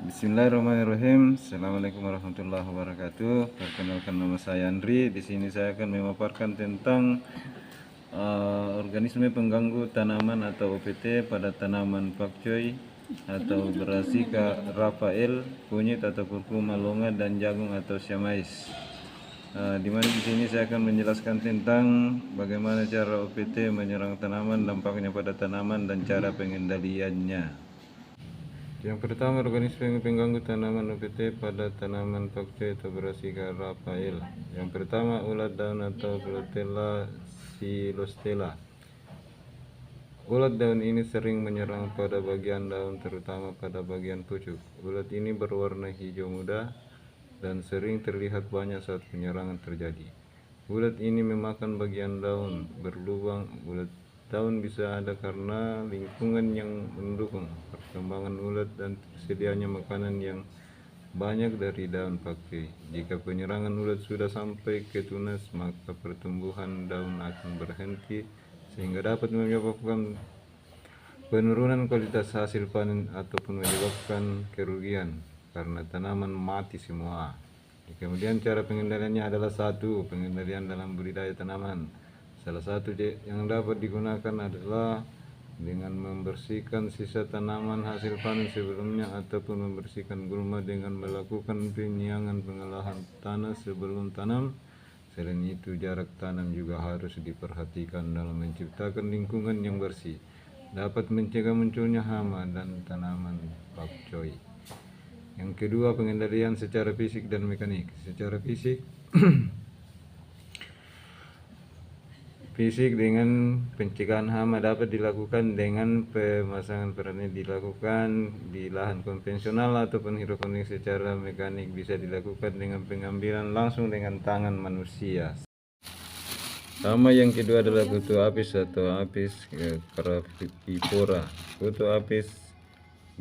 Bismillahirrahmanirrahim. Assalamualaikum warahmatullahi wabarakatuh. Perkenalkan, nama saya Andri. Di sini saya akan memaparkan tentang organisme pengganggu tanaman atau OPT pada tanaman pakcoy atau Brassica Raphael, kunyit atau kurkuma longa, dan jagung atau siamais. Di mana di sini saya akan menjelaskan tentang bagaimana cara OPT menyerang tanaman, dampaknya pada tanaman, dan cara pengendaliannya. Yang pertama, organisme pengganggu tanaman OPT pada tanaman pakcoy atau Brassica Raphael. Yang pertama, ulat daun atau Protella silostella. Ulat daun ini sering menyerang pada bagian daun, terutama pada bagian pucuk. Ulat ini berwarna hijau muda dan sering terlihat banyak saat penyerangan terjadi. Ulat ini memakan bagian daun berlubang. Ulat daun bisa ada karena lingkungan yang mendukung perkembangan ulat dan tersedianya makanan yang banyak dari daun pakcoy. Jika penyerangan ulat sudah sampai ke tunas, maka pertumbuhan daun akan berhenti sehingga dapat menyebabkan penurunan kualitas hasil panen ataupun menyebabkan kerugian karena tanaman mati semua. Kemudian cara pengendaliannya adalah satu, pengendalian dalam budidaya tanaman. Salah satu yang dapat digunakan adalah dengan membersihkan sisa tanaman hasil panen sebelumnya ataupun membersihkan gulma dengan melakukan penyiangan pengolahan tanah sebelum tanam. Selain itu, jarak tanam juga harus diperhatikan dalam menciptakan lingkungan yang bersih, dapat mencegah munculnya hama dan tanaman pakcoy. Yang kedua, pengendalian secara fisik dan mekanik. Secara fisik dengan pencegahan hama dapat dilakukan dengan pemasangan peranit dilakukan di lahan konvensional ataupun hidroponik. Secara mekanik bisa dilakukan dengan pengambilan langsung dengan tangan manusia. Hama yang kedua adalah kutu apis atau Apis crassipora. Kutu apis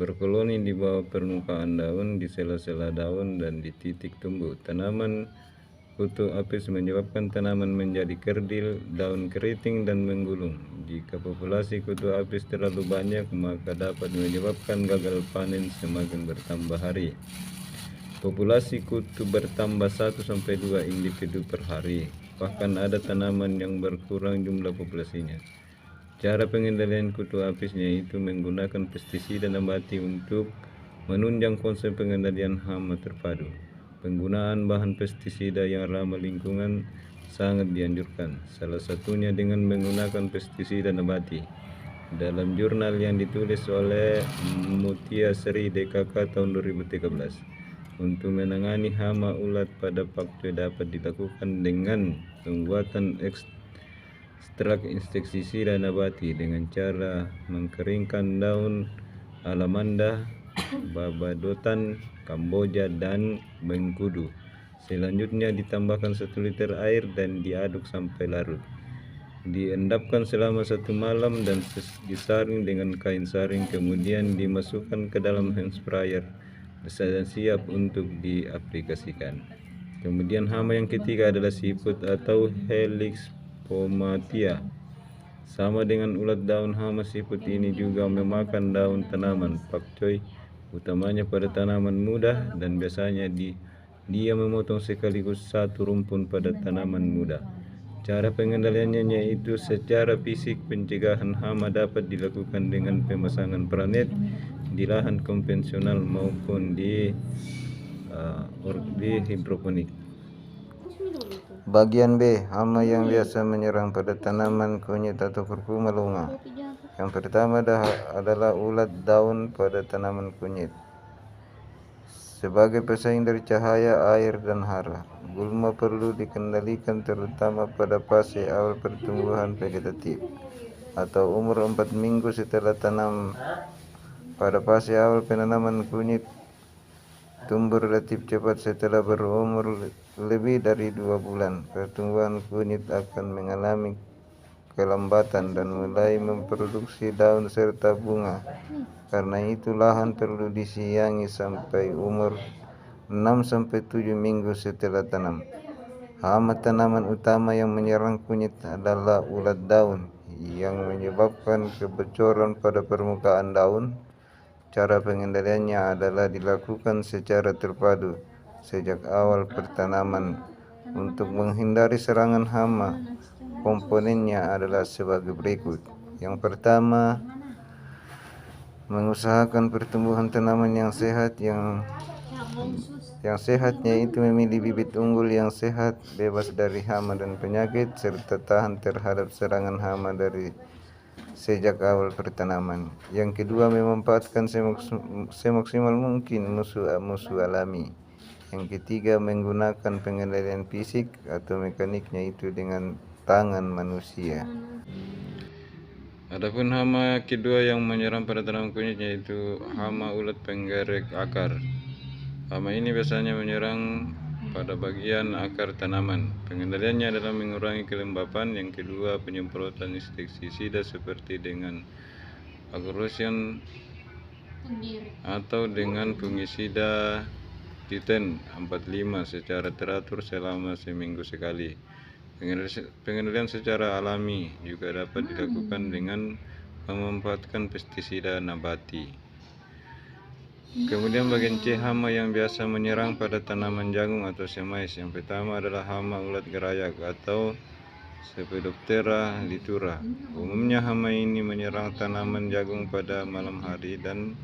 berkoloni di bawah permukaan daun, di sela-sela daun, dan di titik tumbuh tanaman. Kutu apis menyebabkan tanaman menjadi kerdil, daun keriting, dan menggulung. Jika populasi kutu apis terlalu banyak, maka dapat menyebabkan gagal panen semakin bertambah hari. Populasi kutu bertambah 1-2 individu per hari. Bahkan ada tanaman yang berkurang jumlah populasinya. Cara pengendalian kutu apisnya yaitu menggunakan pestisida nabati untuk menunjang konsep pengendalian hama terpadu. Penggunaan bahan pestisida yang ramah lingkungan sangat dianjurkan, salah satunya dengan menggunakan pestisida nabati. Dalam jurnal yang ditulis oleh Mutia Sri DKK tahun 2013, untuk menangani hama ulat pada pakcoy dapat dilakukan dengan pembuatan ekstrak insektisida nabati dengan cara mengkeringkan daun alamanda, babadotan, kamboja, dan mengkudu. Selanjutnya ditambahkan 1 liter air dan diaduk sampai larut. Diendapkan selama 1 malam dan disaring dengan kain saring, kemudian dimasukkan ke dalam hand sprayer dan siap untuk diaplikasikan. Kemudian hama yang ketiga adalah siput atau Helix pomatia. Sama dengan ulat daun, hama siput ini juga memakan daun tanaman pakcoy, utamanya pada tanaman muda, dan biasanya dia memotong sekaligus 1 rumpun pada tanaman muda. Cara pengendaliannya yaitu secara fisik. Pencegahan hama dapat dilakukan dengan pemasangan peranit di lahan konvensional maupun di hidroponik. Bagian B, hama yang biasa menyerang pada tanaman kunyit atau kurkuma longa. Yang pertama adalah ulat daun pada tanaman kunyit. Sebagai pesaing dari cahaya, air, dan hara, gulma perlu dikendalikan terutama pada fase awal pertumbuhan vegetatif atau umur 4 minggu setelah tanam. Pada fase awal penanaman, kunyit tumbuh relatif cepat. Setelah berumur lebih dari 2 bulan, pertumbuhan kunyit akan mengalami kelambatan dan mulai memproduksi daun serta bunga. Karena itu, lahan perlu disiangi sampai umur 6-7 minggu setelah tanam. Hama tanaman utama yang menyerang kunyit adalah ulat daun, yang menyebabkan kebocoran pada permukaan daun, Cara pengendaliannya adalah dilakukan secara terpadu sejak awal pertanaman untuk menghindari serangan hama. Komponennya adalah sebagai berikut. Yang pertama, mengusahakan pertumbuhan tanaman yang sehat. Yang sehatnya itu memilih bibit unggul yang sehat, bebas dari hama dan penyakit, serta tahan terhadap serangan hama dari sejak awal pertanaman. Yang kedua, memanfaatkan semaksimal mungkin musuh alami. Yang ketiga, menggunakan pengendalian fisik atau mekaniknya itu dengan tangan manusia. Adapun hama kedua yang menyerang pada tanaman kunyit yaitu hama ulat penggerak akar. Hama ini biasanya menyerang pada bagian akar tanaman. Pengendaliannya adalah mengurangi kelembapan. Yang kedua, penyemprotan insektisida seperti dengan agrosion atau dengan fungisida Titen 45 secara teratur selama seminggu sekali. Pengendalian secara alami juga dapat dilakukan dengan memanfaatkan pestisida nabati. Kemudian bagian C, hama yang biasa menyerang pada tanaman jagung atau semais. Yang pertama adalah hama ulat gerayak atau Cephaloptera litura. Umumnya hama ini menyerang tanaman jagung pada malam hari dan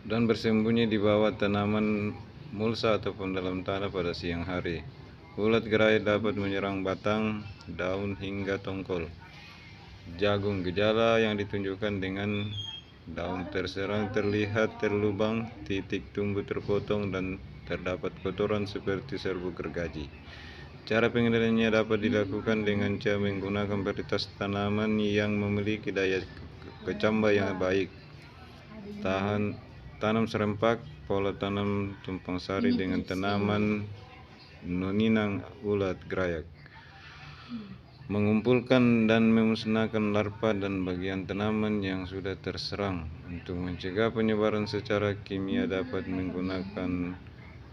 bersembunyi di bawah tanaman mulsa ataupun dalam tanah pada siang hari. Ulat gerayak dapat menyerang batang, daun hingga tongkol jagung. Gejala yang ditunjukkan dengan daun terserang terlihat terlubang, titik tumbuh terpotong, dan terdapat kotoran seperti serbuk gergaji. Cara pengendaliannya dapat dilakukan dengan cara menggunakan varietas tanaman yang memiliki daya kecambah yang baik, tanam serempak, pola tanam tumpang sari dengan tanaman noninang ulat gerayak, mengumpulkan dan memusnahkan larva dan bagian tanaman yang sudah terserang. Untuk mencegah penyebaran secara kimia dapat menggunakan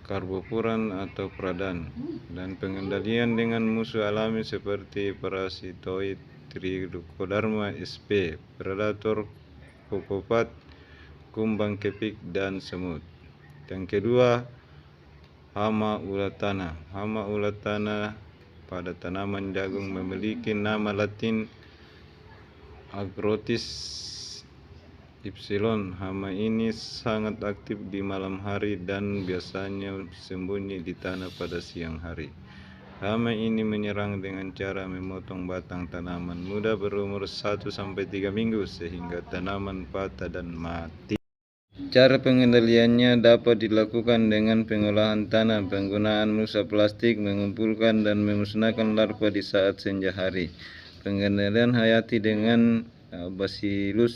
karbofuran atau pradan, dan pengendalian dengan musuh alami seperti parasitoid Trichoderma sp, predator kokopat, kumbang kepik, dan semut. Yang kedua, hama ulat tanah. Hama ulat tanah pada tanaman jagung memiliki nama latin Agrotis ypsilon. Hama ini sangat aktif di malam hari dan biasanya sembunyi di tanah pada siang hari. Hama ini menyerang dengan cara memotong batang tanaman muda berumur 1-3 minggu sehingga tanaman patah dan mati. Cara pengendaliannya dapat dilakukan dengan pengolahan tanah, penggunaan mulsa plastik, mengumpulkan dan memusnahkan larva di saat senja hari. Pengendalian hayati dengan Bacillus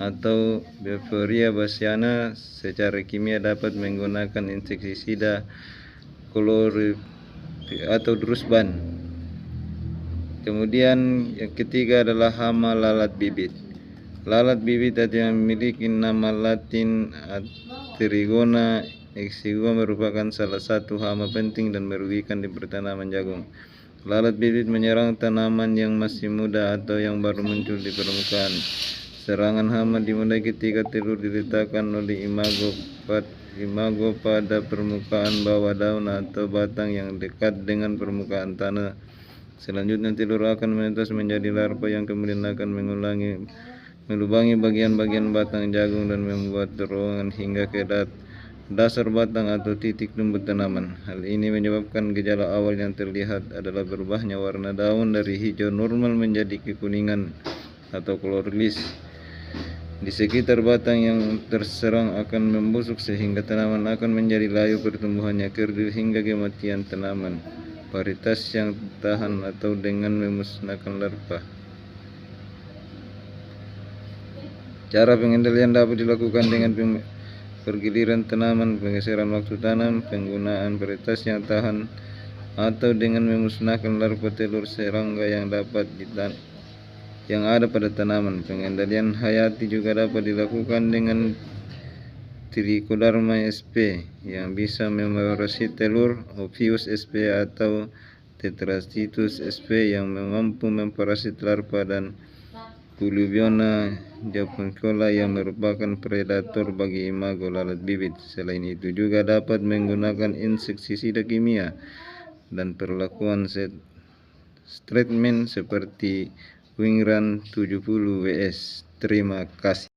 atau Bevoria bassiana secara kimia dapat menggunakan insektisida atau drusban. Kemudian yang ketiga adalah hama lalat bibit. Lalat bibit yang memiliki nama latin Trigona exigua merupakan salah satu hama penting dan merugikan di pertanaman jagung. Lalat bibit menyerang tanaman yang masih muda atau yang baru muncul di permukaan. Serangan hama dimulai ketika telur diletakkan oleh imago pada permukaan bawah daun atau batang yang dekat dengan permukaan tanah. Selanjutnya telur akan menetas menjadi larva yang kemudian akan melubangi bagian-bagian batang jagung dan membuat terowongan hingga ke dasar batang atau titik tumbuh tanaman. Hal ini menyebabkan gejala awal yang terlihat adalah berubahnya warna daun dari hijau normal menjadi kekuningan atau klorolis. Di sekitar batang yang terserang akan membusuk sehingga tanaman akan menjadi layu, pertumbuhannya kerdil hingga kematian tanaman. Varietas yang tahan atau dengan memusnahkan larva. Cara pengendalian dapat dilakukan dengan pergiliran tanaman, penggeseran waktu tanam, penggunaan varietas yang tahan, atau dengan memusnahkan larva telur serangga yang ada pada tanaman. Pengendalian hayati juga dapat dilakukan dengan Trichoderma sp yang bisa memarasit telur, Ophius sp atau Tetracytus sp yang mampu memparasit larva dan Pulluviona japonica yang merupakan predator bagi imago lalat bibit. Selain itu juga dapat menggunakan insektisida kimia dan perlakuan treatment seperti Wingrand 70 WS. Terima kasih.